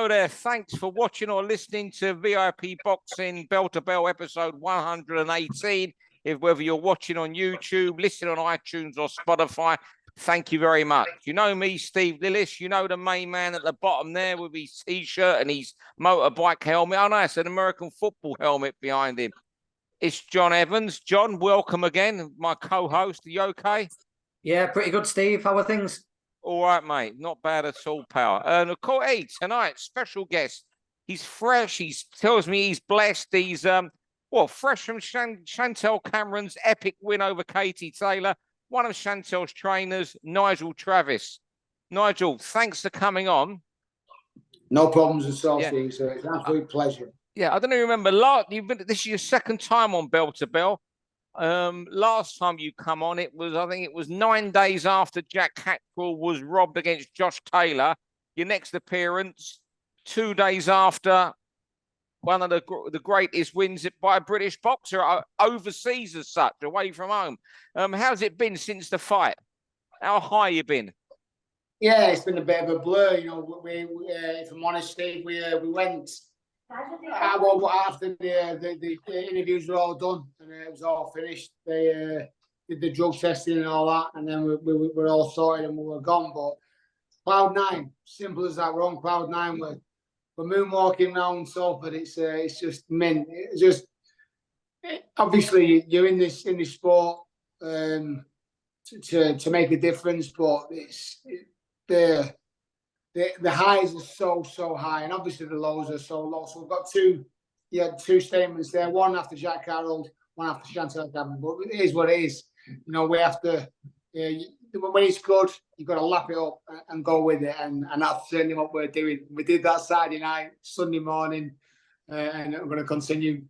Hello there. Thanks for watching or listening to VIP Boxing Bell to Bell episode 118. Whether you're watching on YouTube, listening on iTunes or Spotify, thank you very much. You know me, Steve Lillis. You know the main man at the bottom there with his T-shirt and his motorbike helmet. Oh, no, it's an American football helmet behind him. It's John Evans. John, welcome again. My co-host. Are you okay? Yeah, pretty good, Steve. How are things? All right, mate. Not bad at all, pal. And of course, hey, tonight, special guest. He's fresh. He tells me he's blessed. He's fresh from Chantelle Cameron's epic win over Katie Taylor. One of Chantelle's trainers, Nigel Travis. Nigel, thanks for coming on. No problems at all, Steve. So it's an absolute pleasure. Yeah, I don't even remember. This is your second time on Bell to Bell. Last time you come on, I think it was 9 days after Jack Catterall was robbed against Josh Taylor. Your next appearance, 2 days after one of the greatest wins by a British boxer overseas as such, away from home. How's it been since the fight? How high you been? Yeah, it's been a bit of a blur. You know, if I'm honest, Steve, we went. After the interviews were all done and it was all finished, they did the drug testing and all that, and then we were all sorted and we were gone. But cloud nine, simple as that. We're on cloud nine. We're moonwalking around Salford. It's just mint. It's just obviously you're in this sport to make a difference, but the highs are so high, and obviously the lows are so low. So we've got two statements there. One after Jack Catterall, one after Chantelle Cameron. But it is what it is. You know, we have to. When it's good, you've got to lap it up and go with it, and that's certainly what we're doing. We did that Saturday night, Sunday morning, and we're going to continue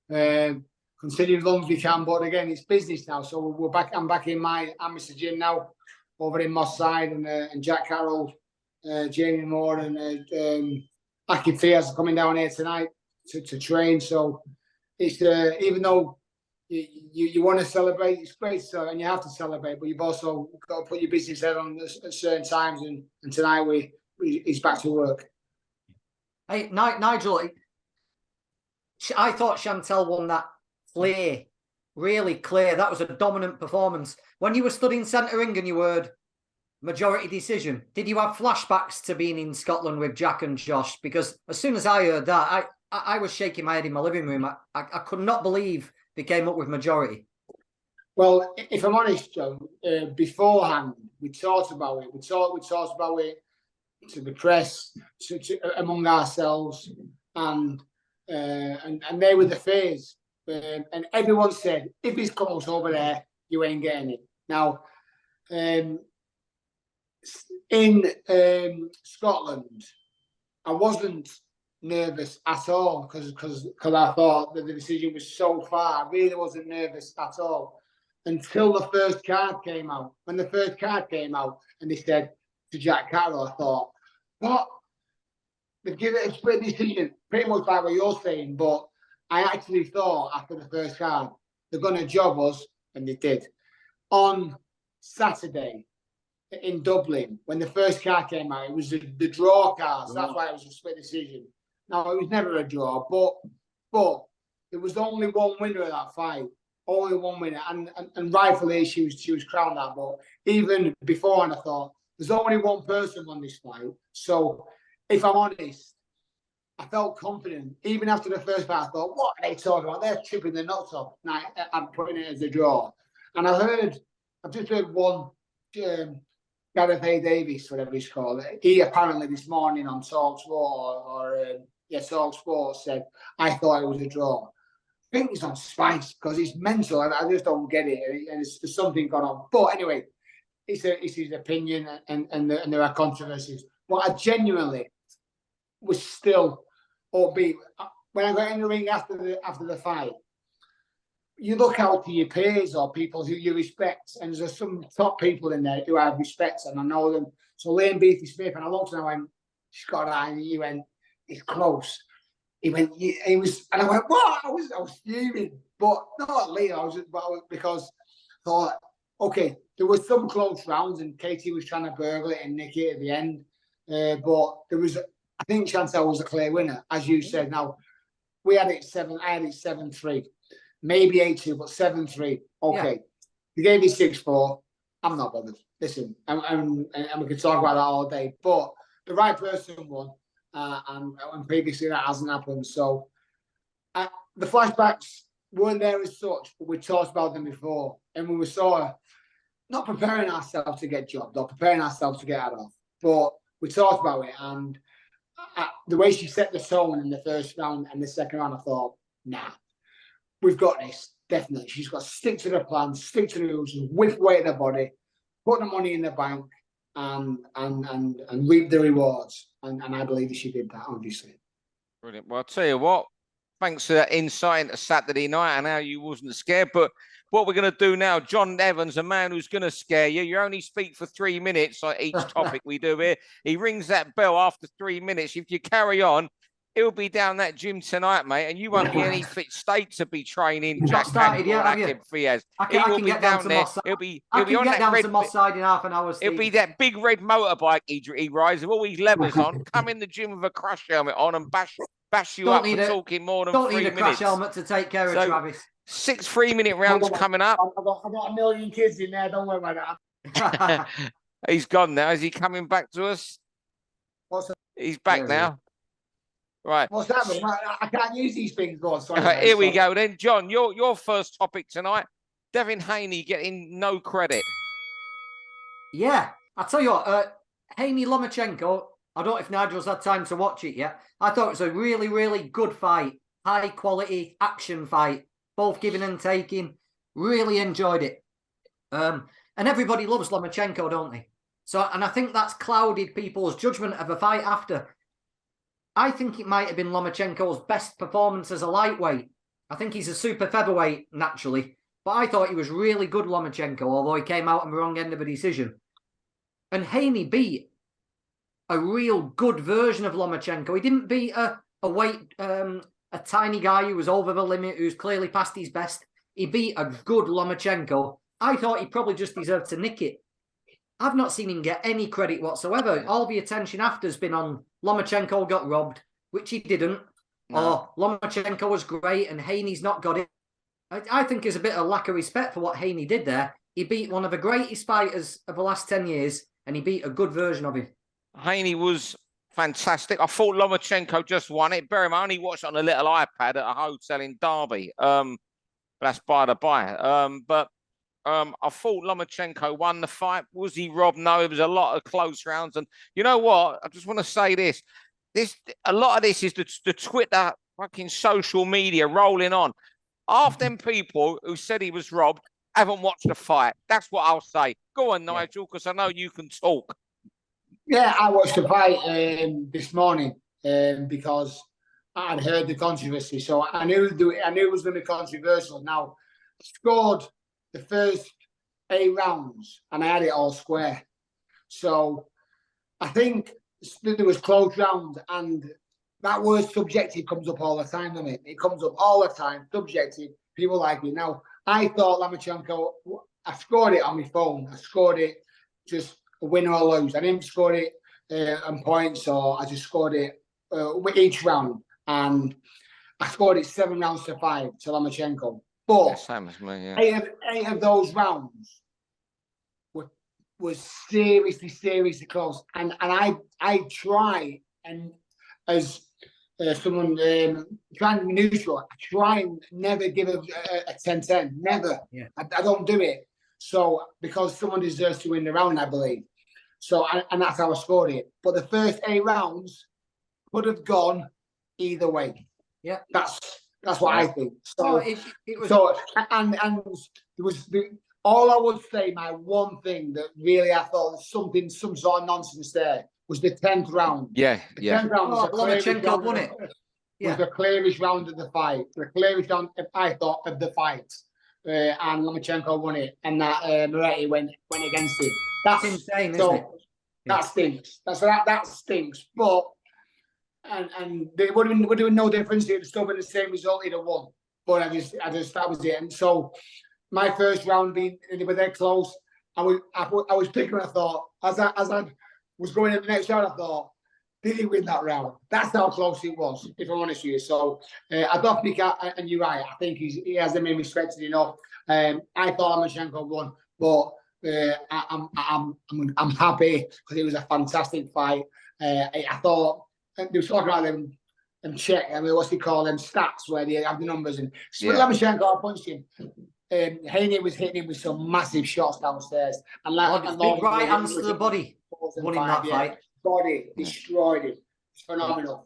as long as we can. But again, it's business now, so we're back. I'm back in my amateur gym now, over in Moss Side, and Jack Catterall. Jamie Moore and Aki Fias are coming down here tonight to train. So it's even though you want to celebrate, it's great, and you have to celebrate, but you've also got to put your business head on at certain times. And tonight he's back to work. Hey, Nigel, I thought Chantelle won that clear, really clear. That was a dominant performance. When you were stood in centre ring and you heard majority decision, did you have flashbacks to being in Scotland with Jack and Josh? Because as soon as I heard that, I was shaking my head in my living room. I could not believe they came up with majority. Well, if I'm honest, John, beforehand we talked about it. We talked about it to the press, among ourselves, and they were the fears. And everyone said, if it's close over there, you ain't getting it. Now, in Scotland, I wasn't nervous at all because I thought that the decision was so far. I really wasn't nervous at all until the first card came out. When the first card came out and they said to Jack Catterall, I thought, what? They've given it a split decision, pretty much like what you're saying. But I actually thought after the first card, they're going to job us, and they did. On Saturday, in Dublin, when the first card came out, it was the draw cards. That's why it was a split decision. Now, it was never a draw, but there was only one winner of that fight. Only one winner, and rightfully she was crowned that. But even before, I thought there's only one person on this fight. So, if I'm honest, I felt confident. Even after the first fight, I thought, what are they talking about? They're chipping the nuts off. Now, I'm putting it as a draw. And I've just heard one. Gareth A. Davies, whatever he's called, he apparently this morning on TalkSport Talk Sport said, I thought it was a draw. I think he's on spice because he's mental and I just don't get it. And there's something going on. But anyway, it's his opinion and there are controversies. But I genuinely was still upbeat. When I got in the ring after the fight, you look out to your peers or people who you respect, and there's some top people in there who I respect and I know them. So Liam Beatty-Smith, and I looked and I went, she's got that, and he went, it's close. He went, he was, and I went, what? I was fuming, but not Liam. Because I thought, okay, there was some close rounds, and Katie was trying to burgle it and nick it at the end, but there was I think Chantelle was a clear winner, as you said. Now, I had it 7-3, maybe 8-2, but 7-3. Okay. Yeah. You gave me 6-4. I'm not bothered. Listen, and we can talk about that all day. But the right person won, and previously that hasn't happened. So the flashbacks weren't there as such, but we talked about them before. And we were sort of not preparing ourselves to get jobbed or preparing ourselves to get out of. But we talked about it, and the way she set the tone in the first round and the second round, I thought, nah, we've got this. Definitely. She's got to stick to the plan, stick to the rules, whip away the body, put the money in the bank, and reap the rewards. And I believe she did that, obviously. Brilliant. Well, I'll tell you what, thanks for that insight into Saturday night and how you wasn't scared. But what we're going to do now, John Evans, a man who's going to scare you. You only speak for 3 minutes on each topic we do here. He rings that bell after 3 minutes. If you carry on, he'll be down that gym tonight, mate, and you won't be in any fit state to be training Jack started yet, have you? Fiaz. I can get down to Moss. He'll be I on can get that down red, to Moss side in half an hour. It'll be that big red motorbike he rides with all his levers on, come in the gym with a crash helmet on and bash you up for talking more than 3 minutes. Don't need a crash helmet to take care of Travis. 6 3-minute rounds coming up. I've got a million kids in there. Don't worry about that. He's gone now. Is he coming back to us? He's back now. Right. What's happening? I can't use these things. Here we go then. John, your first topic tonight. Devin Haney getting no credit. Yeah. I'll tell you what, Haney Lomachenko, I don't know if Nigel's had time to watch it yet. I thought it was a really, really good fight. High quality action fight. Both giving and taking. Really enjoyed it. And everybody loves Lomachenko, don't they? So, and I think that's clouded people's judgment of a fight after. I think it might have been Lomachenko's best performance as a lightweight. I think he's a super featherweight, naturally. But I thought he was really good, Lomachenko, although he came out on the wrong end of a decision. And Haney beat a real good version of Lomachenko. He didn't beat a tiny guy who was over the limit, who's clearly past his best. He beat a good Lomachenko. I thought he probably just deserved to nick it. I've not seen him get any credit whatsoever. All the attention after has been on Lomachenko got robbed, which he didn't. No. Or Lomachenko was great and Haney's not got it. I think there's a bit of lack of respect for what Haney did there. He beat one of the greatest fighters of the last 10 years and he beat a good version of him. Haney was fantastic. I thought Lomachenko just won it. Bear in mind, I only watched it on a little iPad at a hotel in Derby. That's by the by. But I thought Lomachenko won the fight. Was he robbed? No, it was a lot of close rounds. And you know what? I just want to say this. A lot of this is the Twitter fucking social media rolling on. Half them people who said he was robbed haven't watched the fight. That's what I'll say. Go on, Nigel, because I know you can talk. Yeah, I watched the fight this morning because I had heard the controversy. So I knew it was going to be controversial. Now, I scored the first 8 rounds and I had it all square. So I think there was close rounds, and that word subjective comes up all the time, doesn't it? It comes up all the time, subjective. People like it. Now, I thought Lomachenko, I scored it on my phone. I scored it just a win or lose. I didn't score it on points, or I just scored it with each round. And I scored it 7 rounds to 5 to Lomachenko. But same as me, yeah. 8 of those rounds was seriously close. And I try, and as someone trying to be neutral, I try and never give a 10-10. Never. Yeah. I don't do it. So, because someone deserves to win the round, I believe. So, and that's how I scored it. But the first 8 rounds could have gone either way. Yeah. That's what I think. So, it was... and there was all I would say. My one thing that really I thought was some sort of nonsense there was the 10th round. Yeah, the 10th round was Lomachenko won it. Was the clearest round of the fight. The clearest round, I thought, of the fight. And Lomachenko won it, and that Moretti went against him. That's insane, isn't it? That stinks. That stinks. But and there would have been no difference. It would have still been the same result. He'd have won. But I just that was it. And so my first round being they were that close. I was picking. I thought as I was going in the next round, I thought did he win that round? That's how close it was, if I'm honest with you. So I don't think, and you're right, I think he hasn't been respected enough. I thought Lomachenko won, but I'm happy because it was a fantastic fight. I thought they were talking about them check. I mean, what's he call them stats where they have the numbers and Lomachenko punched him. Haney was hitting him with some massive shots downstairs, and big right hands to the body, winning that fight. Body destroyed him. It's phenomenal.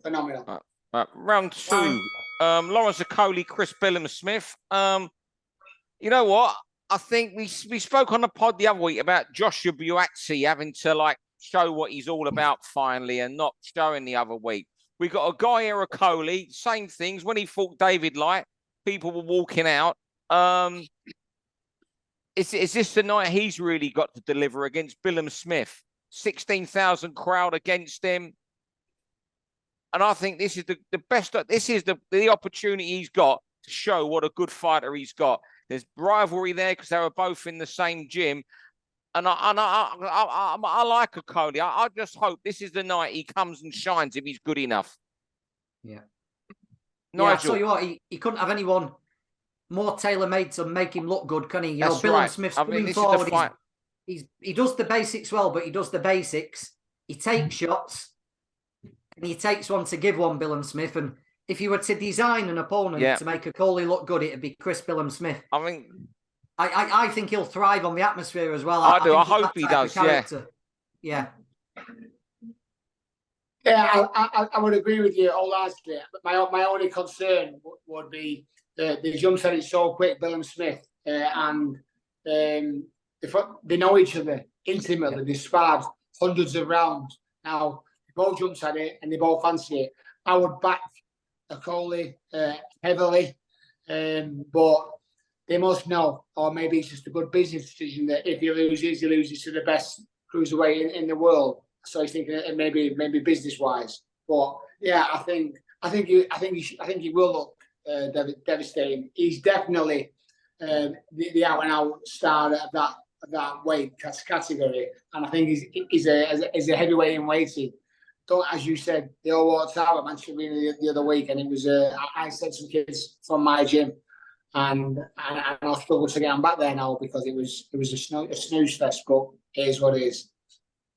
Round two. Lawrence Okolie, Chris Billam-Smith. You know what? I think we spoke on the pod the other week about Joshua Buatsi having to show what he's all about finally, and not showing the other week. We got a guy here, Okolie, same things. When he fought David Light, people were walking out. Is this the night he's really got to deliver against Billam-Smith? 16,000 crowd against him. And I think this is the best. This is the opportunity he's got to show what a good fighter he's got. There's rivalry there because they were both in the same gym. And I like Okolie. I just hope this is the night he comes and shines if he's good enough. Yeah. Nigel. Yeah, I tell you what, he couldn't have anyone more tailor-made to make him look good, can he? You That's know, right. Billam-Smith's I mean, coming forward. He does the basics well, but he does the basics. He takes shots, and he takes one to give one, Billam-Smith. And if you were to design an opponent to make Okolie look good, it'd be Chris Billam-Smith. I mean, I think he'll thrive on the atmosphere as well. I do. I hope he does. Yeah. Yeah, I would agree with you wholeheartedly. But my only concern would be the jump set it so quick, Billam-Smith, and they know each other intimately. They sparred hundreds of rounds. Now, they both jumped at it and they both fancy it. I would back Okolie heavily, but they must know, or maybe it's just a good business decision that if he loses to the best cruiserweight in the world. So he's thinking maybe business-wise. But yeah, I think he will look devastating. He's definitely the out-and-out star of that weight category, and I think he's a heavyweight in weighting. As you said, they all walked out at Manchester Arena the other week, and it was I sent some kids from my gym, and I struggled to get them back there now because it was a snooze fest. But here's what it is.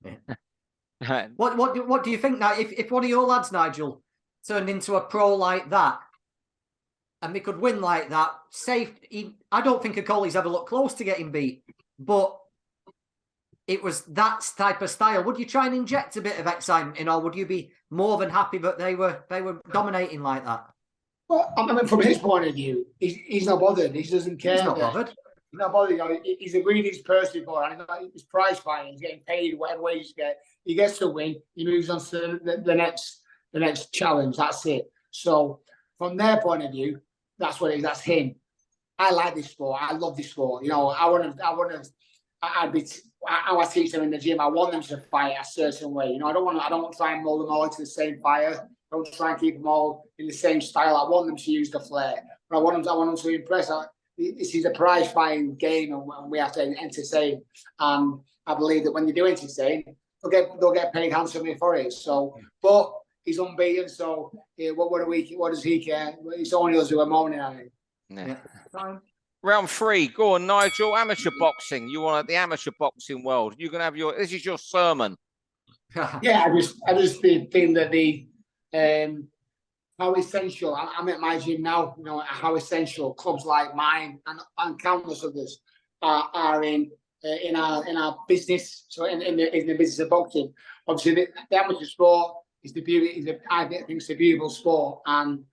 Yeah. What do you think now? If one of your lads, Nigel, turned into a pro like that, and they could win like that, I don't think Okolie's ever looked close to getting beat, but it was that type of style. Would you try and inject a bit of excitement in, or would you be more than happy that they were dominating like that? Well, I mean, from his point of view, he's not bothered. He doesn't care. He's not bothered. He's not bothered. You know, he's a greedy person, and he's prize fighting. He's getting paid whatever wages he gets. He gets to win. He moves on to the next challenge. That's it. So from their point of view, that's what it is. That's him. I like this sport. I love this sport. You know, I teach them in the gym. I want them to fight a certain way. You know, I don't want to try and mold them all into the same fire. I don't try and keep them all in the same style. I want them to use the flair. But I want them to impress. This is a prize fighting game, and we have to entertain. And I believe that when they do entertain, they'll get paid handsomely for it. So, but he's unbeaten. So, what does he care? It's only us who are moaning at him. Yeah. Round 3, go on, Nigel. Amateur boxing. You want the amateur boxing world. You're gonna have this is your sermon. Yeah, I just think that how essential. I'm at my gym now. You know how essential clubs like mine and countless others are in our business. So in the business of boxing, obviously the amateur sport is I think it's a beautiful sport, and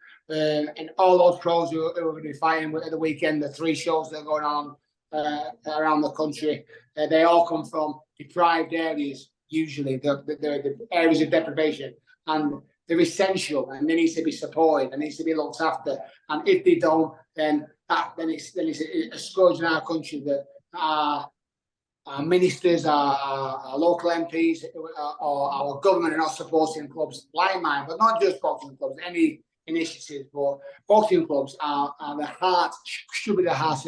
all those pros who are going to be fighting at the weekend, the 3 shows that are going on around the country, they all come from deprived areas, usually the areas of deprivation, and they're essential, and they need to be supported, and needs to be looked after. And if they don't, then it's a scourge in our country that our ministers, our local MPs, or our government are not supporting clubs like mine, but not just boxing clubs, any initiatives, but boxing clubs are the heart, should be the heart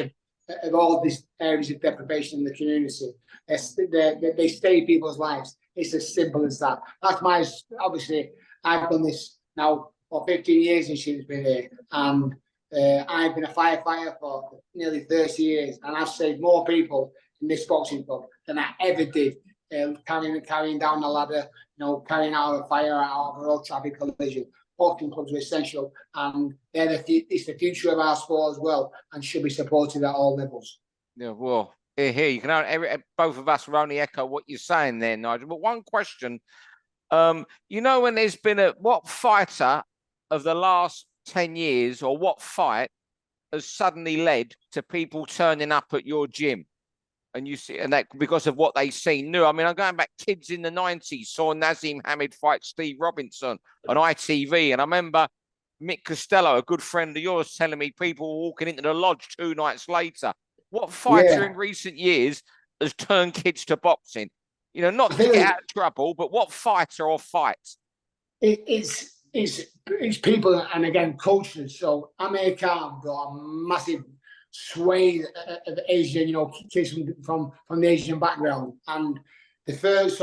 of all these areas of deprivation in the community. They save people's lives. It's as simple as that. That's my, obviously, I've done this now for 15 years and she's been here. And I've been a firefighter for nearly 30 years. And I've saved more people in this boxing club than I ever did carrying down the ladder, carrying out a fire out of a road traffic collision. Boxing clubs are essential, and it's the future of our sport as well, and should be supported at all levels. Yeah, well, here you can both of us will only echo what you're saying there, Nigel. But one question, when there's been what fighter of the last 10 years, or what fight has suddenly led to people turning up at your gym? And you see, and that because of what they seen new. I mean, I'm going back, kids in the 90s saw Nazim Hamid fight Steve Robinson on ITV. And I remember Mick Costello, a good friend of yours, telling me people were walking into the lodge 2 nights later. What fighter in recent years has turned kids to boxing? Not to get out of trouble, but what fighter or fights? It's people, and again, coaches. So Amir Khan got a massive sway of Asian, kids from the Asian background, and the first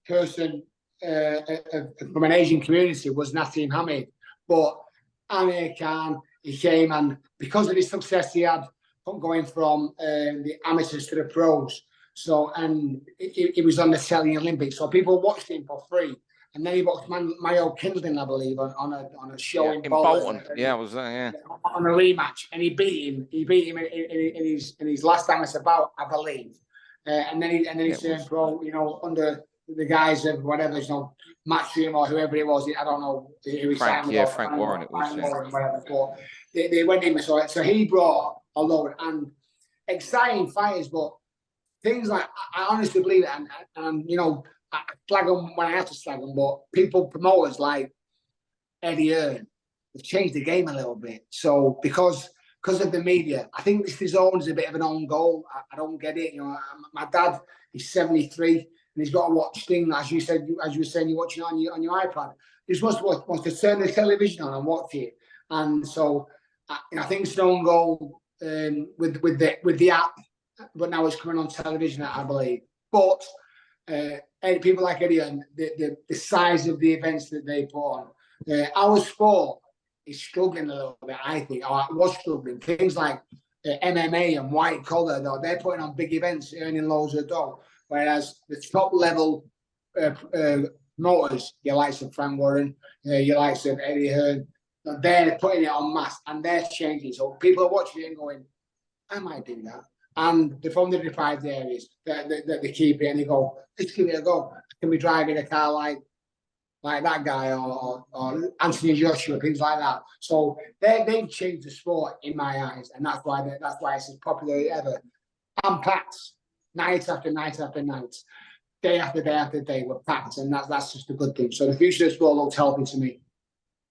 person from an Asian community was Naseem Hamid. But Amir Khan, he came, and because of the success he had going from the amateurs to the pros, and he was on the telly Olympics, so people watched him for free. And then he boxed Mayo Kinsling, I believe, on a show in Bolton. Yeah, was that? Yeah, on a rematch, and he beat him. He beat him in his last amateur bout, I believe. And then he turned pro, under the guise of whatever, Matchroom or whoever it was. I don't know who he signed with. Frank Warren. It was. Whatever. But they went in. So he brought a load and exciting fighters, but things like I honestly believe it, and I slag them when I have to slag them, but promoters like Eddie Hearn, have changed the game a little bit. So because of the media, I think this is always a bit of an own goal. I don't get it. My dad is 73 and he's got to watch things, as you were saying, you're watching on your iPad. He just wants to turn the television on and watch it. And so I think it's an own goal with the app, but now it's coming on television, I believe. But people like Eddie and the size of the events that they put on. Our sport is struggling a little bit, I think, or was struggling. Things like MMA and white collar, though, they're putting on big events, earning loads of dough. Whereas the top level promoters, your likes of Frank Warren, your likes of Eddie Hearn, they're putting it on mass and they're changing. So people are watching it and going, I might do that. And they're from the deprived areas that they keep it and they go, let's give it a go. Can we drive in a car like that guy or Anthony Joshua, things like that. So they've changed the sport in my eyes, and that's why it's as popular as ever. And packed night after night after night, day after day after day, we're packed, and that's just a good thing. So the future of sport looks healthy to me.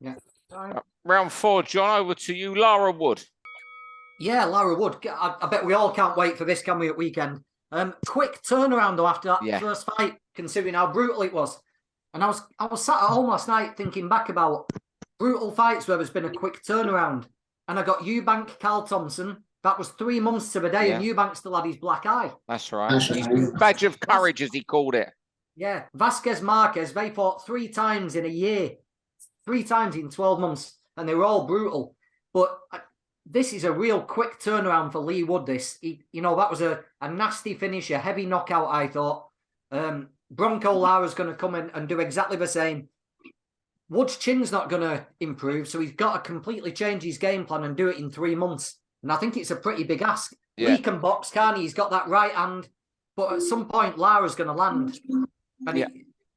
Yeah. Round 4, John, over to you, Lara Wood. Yeah, Lara Wood. I bet we all can't wait for this, can we, at weekend? Quick turnaround, though, after that first fight, considering how brutal it was. And I was sat at home last night thinking back about brutal fights where there's been a quick turnaround. And I got Eubank, Carl Thompson. That was 3 months to the day, and Eubank still had his black eye. That's right. Badge of courage, as he called it. Yeah. Vasquez Marquez, they fought 3 times in a year. 3 times in 12 months. And they were all brutal. But this is a real quick turnaround for Lee Wood, this. That was a nasty finish, a heavy knockout, I thought. Bronco Lara's going to come in and do exactly the same. Wood's chin's not going to improve, so he's got to completely change his game plan and do it in 3 months. And I think it's a pretty big ask. Yeah. Lee can box, can't he? He's got that right hand. But at some point, Lara's going to land. And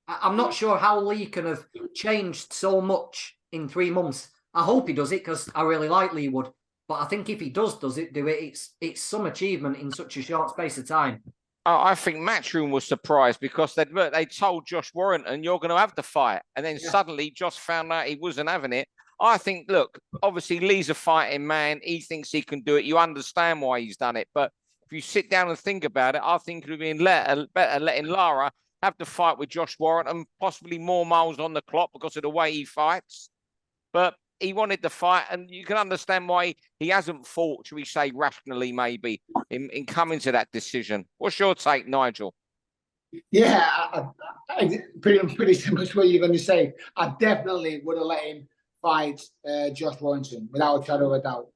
I'm not sure how Lee can have changed so much in 3 months. I hope he does it because I really like Lee Wood. But I think if he do it, it's some achievement in such a short space of time. I think Matchroom was surprised because they told Josh Warrington, you're going to have the fight. And then suddenly Josh found out he wasn't having it. I think, look, obviously Lee's a fighting man. He thinks he can do it. You understand why he's done it. But if you sit down and think about it, I think it would have been better letting Lara have the fight with Josh Warrington, possibly more miles on the clock because of the way he fights. But he wanted the fight, and you can understand why he hasn't fought, shall we say, rationally, maybe, in coming to that decision. What's your take, Nigel? Yeah, I pretty similar to what you're going to say. I definitely would have let him fight Josh Warrington without a shadow of a doubt,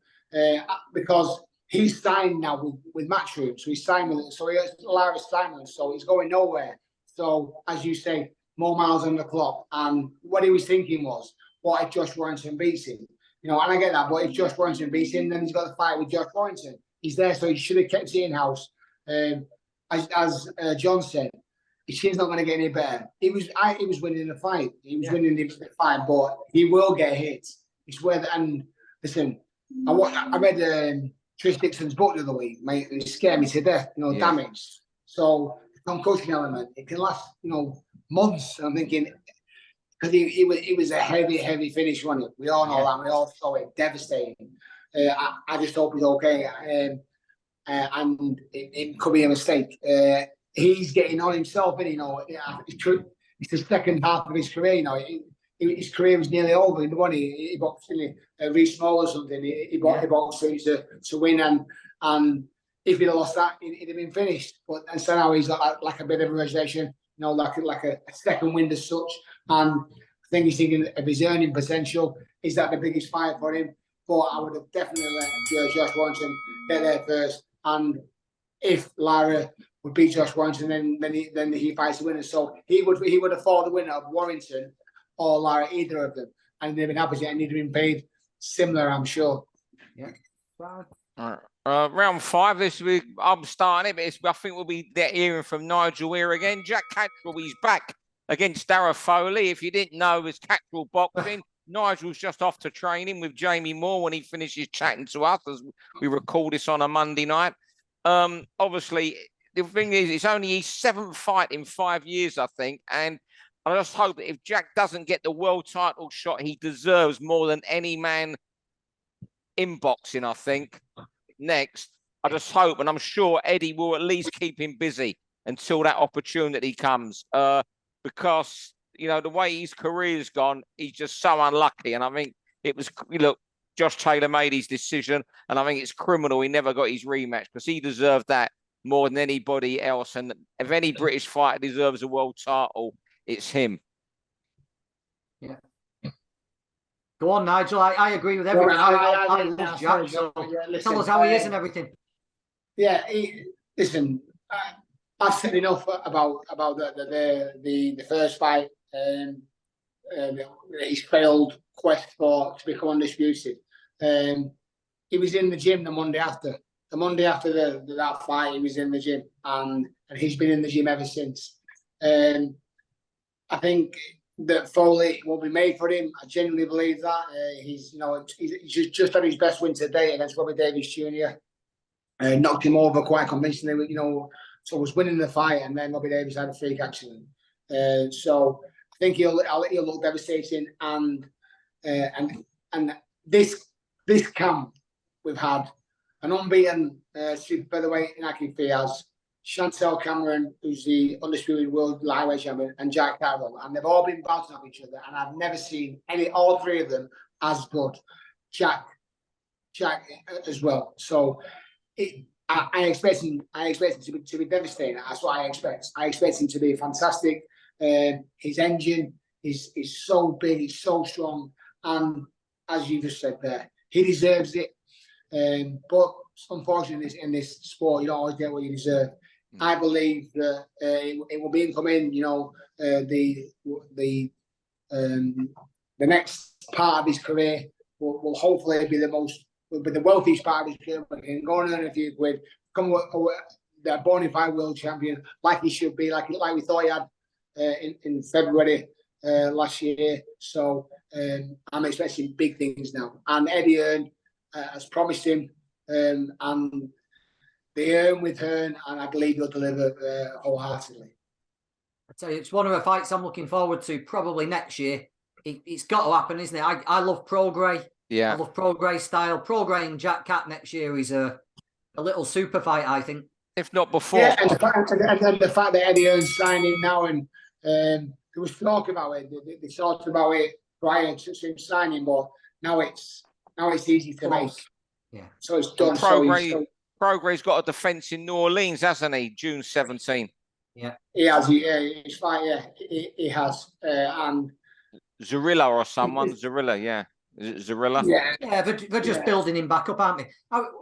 because he's signed now with Matchroom, so he's signed with it. So he has Lara signed, so he's going nowhere. So as you say, more miles on the clock. And what he was thinking was, what if Josh Warrington beats him? You know, and I get that, but if Josh Warrington beats him, then he's got to fight with Josh Warrington. He's there, so he should have kept it in house. As John said, his chin's not going to get any better. He was winning the fight. He was winning the fight, but he will get hit. It's where and listen, I read Trish Dixon's book the other week, mate. It scared me to death. You know, damage. So the concussion element, it can last, you know, months. I'm thinking because it was a heavy finish, wasn't it? We all know that. We all saw it, devastating. I just hope he's okay. And it could be a mistake. He's getting on himself, and you know, it's the second half of his career. You know, his career was nearly over. He boxed Reece Small or something. He boxed to win, and if he'd have lost that, it'd have been finished. But and so now he's got like a bit of a reservation, you know, like a second wind as such. And I think he's thinking of his earning potential. Is that the biggest fight for him? But I would have definitely let Josh Warrington get there first. And if Lara would beat Josh Warrington, then he fights the winner. So he would have fought the winner of Warrington or Lara, either of them, and they'd been happy and he'd have been paid similar, I'm sure. Yeah. Round 5 this week. I'm starting it, but I think we'll be hearing from Nigel here again. Jack Catterall, he's back against Lara Foley. If you didn't know, it's Catterall boxing. Nigel's just off to training with Jamie Moore when he finishes chatting to us as we record this on a Monday night. Obviously, the thing is, it's only his 7th fight in 5 years, I think. And I just hope that if Jack doesn't get the world title shot he deserves more than any man in boxing, I think, next, I just hope, and I'm sure Eddie will at least keep him busy until that opportunity comes. Because, you know, the way his career's gone, he's just so unlucky. And I think it was, look, Josh Taylor made his decision, and I think it's criminal he never got his rematch because he deserved that more than anybody else. And if any British fighter deserves a world title, it's him. Yeah. Go on, Nigel. I agree with everything. I love Jack. So tell us how he is and everything. Yeah, listen, I've said enough about the first fight. His failed quest to become undisputed. He was in the gym the Monday after. The Monday after that fight, he was in the gym, and he's been in the gym ever since. I think that Foley will be made for him. I genuinely believe that. He's just had his best win today against Robbie Davies Jr. Knocked him over quite convincingly. So was winning the fight, and then Robbie Davies had a freak accident. So I think he'll look devastating, and this camp we've had an unbeaten super featherweight Inaki Fiaz, Chantelle Cameron, who's the undisputed world lightweight champion, and Jack Catterall, and they've all been bouncing off each other, and I've never seen all three of them as good. Jack as well. So I expect him to be devastating. That's what I expect. I expect him to be fantastic. His engine is so big, he's so strong, and as you just said there, he deserves it. But unfortunately, in this sport, you don't always get what you deserve. I believe that it will be incoming. The next part of his career will hopefully be the wealthiest part of his career. He can go and earn a few quid, become the bona fide world champion, like he should be, like we thought he had in February last year. So I'm expecting big things now. And Eddie Hearn has promised him, and they earn with Hearn, and I believe he'll deliver wholeheartedly. I tell you, it's one of the fights I'm looking forward to probably next year. It's got to happen, isn't it? I love Prograis. Yeah, I love Prograis style. Prograis and Jack Cat next year is a little super fight, I think. If not before. Yeah, and the fact that Eddie Hearn's signing now, and there was talk about it. They talked about it prior to him signing, but now it's easy to make. Close. Yeah. So it's done. Progray's got a defence in New Orleans, hasn't he? June 17. Yeah. He has. He's fine. Yeah, he has. And Zarilla or someone. Zarilla, yeah. Is it Zarilla? Yeah, they're just building him back up, aren't they?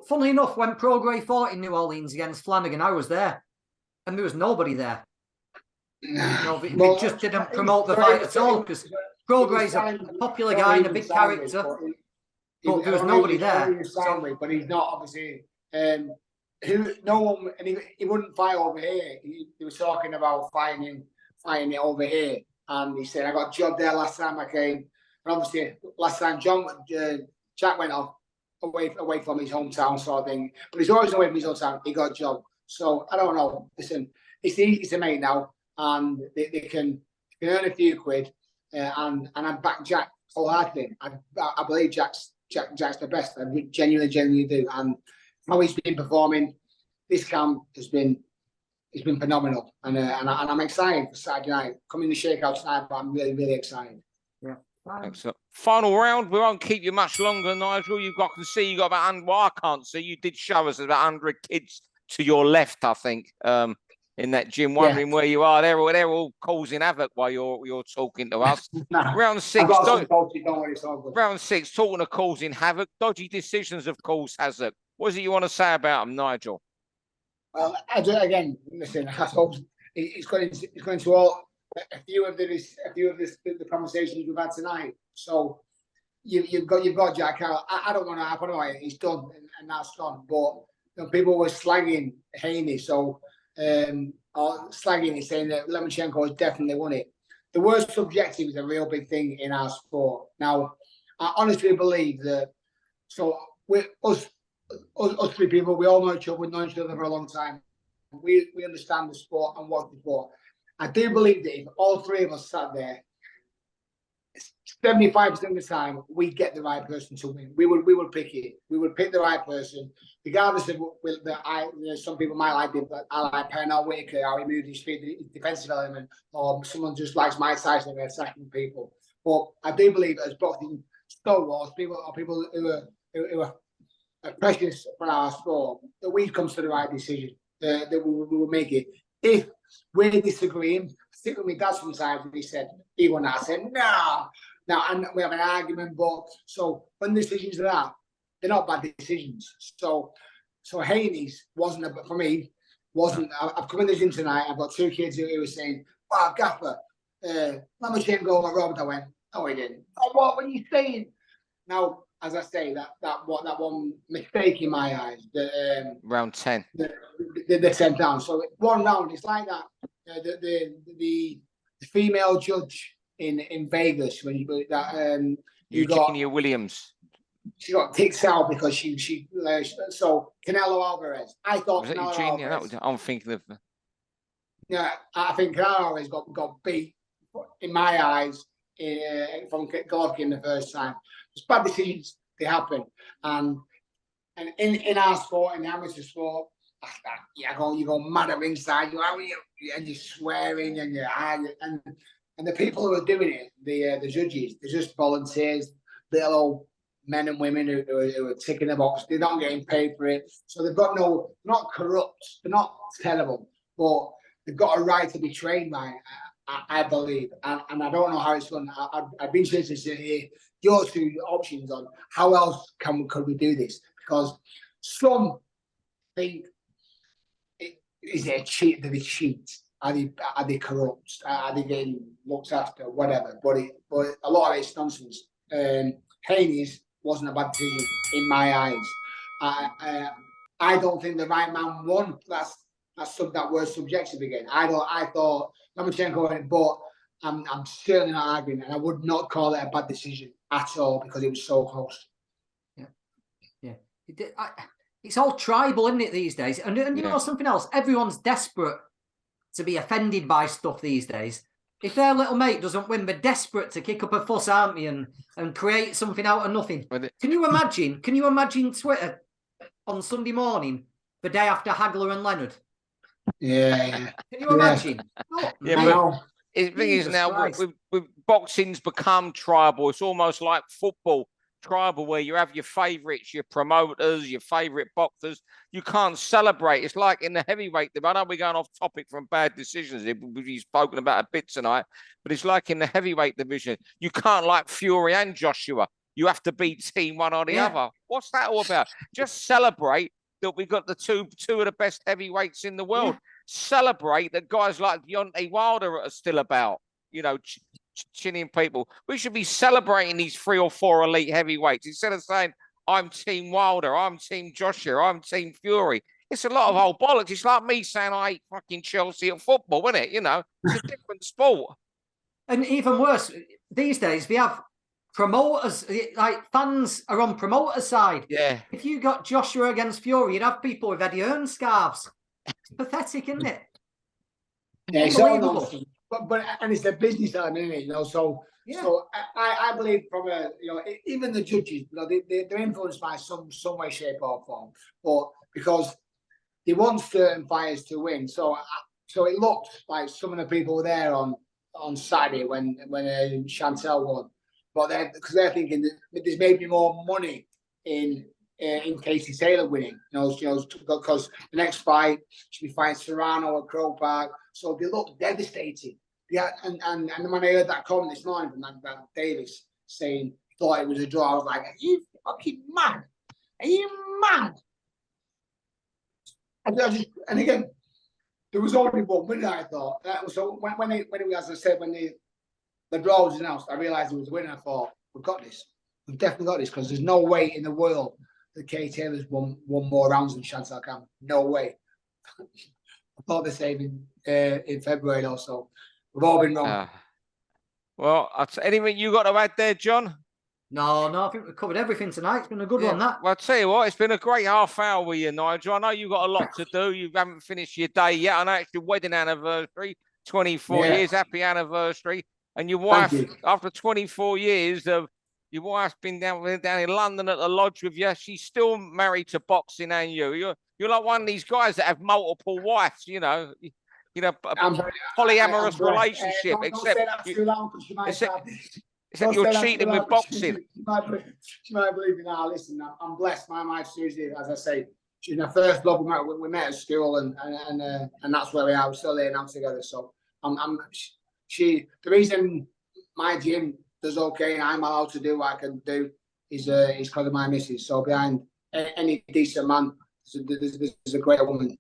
Funnily enough, when Progray fought in New Orleans against Flanagan, I was there, and there was nobody there. They just didn't promote the fight at all because Progray's a popular guy and a big character, but there was nobody there. But he's not obviously. No one, and he wouldn't fight over here. He was talking about fighting it over here, and he said, "I got jobbed there last time I came." And obviously, last time Jack went off away from his hometown sort of thing, but he's always away from his hometown. He got jobbed, so I don't know. Listen, it's easy to make now, and they can earn a few quid, and I back Jack wholeheartedly. I believe Jack's the best. I genuinely do, and how he's been performing this camp has been phenomenal, and I'm excited for Saturday night. Coming to Shakeout tonight, but I'm really excited. Yeah. Excellent. Final round. We won't keep you much longer, Nigel. I can see you got about, well, I can't see. You did show us about 100 kids to your left, I think, in that gym, wondering where you are. They're all causing havoc while you're talking to us. Round 6. Round 6, talking of causing havoc. Dodgy decisions have caused havoc. What is it you want to say about them, Nigel? Well, again, listen, I suppose it's going to all a few of the conversations we've had tonight. So you've got Jack out. I don't want to happen. He's done and that's gone. But people were slagging Haney, or slagging it, saying that Lomachenko has definitely won it. The word subjective is a real big thing in our sport. Now, I honestly believe that. So us three people, we all know each other. We've known each other for a long time. We understand the sport and what the sport. I do believe that if all three of us sat there, 75% of the time, we'd get the right person to win. We would pick it. We would pick the right person, regardless of some people might like it, but I like Pernell Whitaker, how he moved his feet, his defensive element, or someone just likes Mike Tyson and attacking people. But I do believe as boxing stalwarts, people who are precious for our sport, that we've come to the right decision, that we will make it. If we're disagreeing, sit with my dad sometimes, and he said, he won that. I said, no, and we have an argument, but so when decisions are that, they're not bad decisions. So Haney's wasn't, for me, I've come in the gym tonight, I've got two kids who were saying, wow, Gaffer, Lomachenko or Robert. I went, no, he didn't. Oh, what were you saying? Now, as I say, that one mistake in my eyes. Round 10. The 10th round. So one round, it's like that. The female judge in Vegas when you Eugenia Williams. She got kicked out because she so Canelo Alvarez. I thought was it Canelo Eugenia? Alvarez, I'm thinking of. Yeah, I think Canelo Alvarez got beat in my eyes from Golovkin the first time. It's bad decisions, they happen, and in our sport, in the amateur sport, you go mad at ringside, and you're swearing, and and the people who are doing it, the judges, they're just volunteers, little old men and women who are ticking the box. They're not getting paid for it, so they've got not corrupt, they're not terrible, but they've got a right to be trained by it, I believe, and I don't know how it's done. I'd be interested to hear your two options on how else could we do this, because some think is it a cheat? Do they cheat? Are they corrupt? Are they getting looked after? Whatever. But a lot of it's nonsense. Haney's wasn't a bad decision in my eyes. I don't think the right man won. That's that word subjective again. I thought Lomachenko won it, but I'm certainly not arguing, and I would not call it a bad decision at all because it was so close. Yeah. It's all tribal, isn't it, these days? And you know something else? Everyone's desperate to be offended by stuff these days. If their little mate doesn't win, they're desperate to kick up a fuss, aren't they, and create something out of nothing. Can you imagine Twitter on Sunday morning, the day after Hagler and Leonard? Yeah. Can you imagine? Oh, but the thing is now, with boxing's become tribal. It's almost like football. tribal where you have your favourites, your promoters, your favourite boxers. You can't celebrate. It's like in the heavyweight. I know we're going off topic from bad decisions. We've spoken about a bit tonight, but it's like in the heavyweight division. You can't like Fury and Joshua. You have to be team one or the other. What's that all about? Just celebrate that we've got the two of the best heavyweights in the world. Celebrate that guys like Deontay Wilder are still about, you know, chinning people. We should be celebrating these 3 or 4 elite heavyweights instead of saying, I'm team Wilder, I'm team Joshua, I'm team Fury. It's a lot of old bollocks. It's like me saying I hate fucking Chelsea at football, isn't it? You know, it's a different sport. And even worse, these days, we have promoters, like fans are on promoters' side. Yeah. If you got Joshua against Fury, you'd have people with Eddie Hearn scarves. It's pathetic, isn't it? Yeah, it's all nonsense. But and it's their business, isn't it? You know, so I believe from a, you know, even the judges, you know, they're influenced by some way, shape or form, but because they want certain fighters to win. So it looked like some of the people were there on Saturday when Chantelle won, but because they're thinking that there's maybe more money in Casey Taylor winning, you know, because the next fight should be fighting Serrano at Crow Park. So they look devastated. Yeah, and when I heard that comment this morning from that Davis saying he thought it was a draw, I was like, are you fucking mad? Are you mad? And again, there was only one winner, I thought. So when as I said, when the draw was announced, I realised it was a winner. I thought, we've got this. We've definitely got this, because there's no way in the world that Kay Taylor's won more rounds than Chantelle Cameron. No way. I thought the same in February also. We've all been wrong. Well, anything you got to add there, John? No, I think we've covered everything tonight. It's been a good one, that. Well, I'll tell you what, it's been a great half hour with you, Nigel. I know you've got a lot to do. You haven't finished your day yet. I know it's your wedding anniversary, 24 years. Happy anniversary. And your wife, after 24 years of your wife's been down in London at the lodge with you. She's still married to boxing and you. You're like one of these guys that have multiple wives, you know. You know, polyamorous relationship, except you're cheating with boxing. She might believe in that. Listen, I'm blessed. My wife, Susie, as I say, she's my first love. We met at school, and that's where we are. We're still there now together. So the reason my gym does okay and I'm allowed to do what I can do is because of my missus. So behind any decent man, there's a great woman.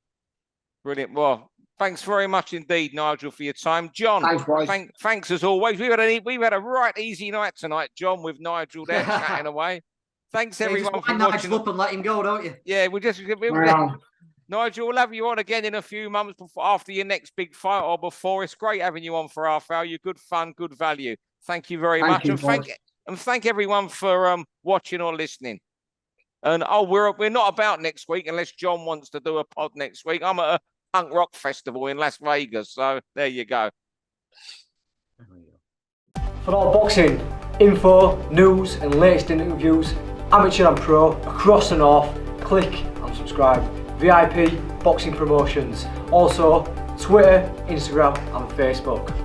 Brilliant. Well, thanks very much indeed, Nigel, for your time. John, thanks as always. We've had a right easy night tonight, John, with Nigel there chatting away. Thanks everyone for watching. Up and let him go, don't you? Yeah, Nigel, we'll have you on again in a few months after your next big fight or before. It's great having you on for half hour. You're good fun, good value. Thank you very much, and thank everyone for watching or listening. And we're not about next week unless John wants to do a pod next week. I'm at a punk rock festival in Las Vegas, so there you go. For all boxing info, news, and latest interviews, amateur and pro across the north, click and subscribe. VIP Boxing Promotions. Also, Twitter, Instagram, and Facebook.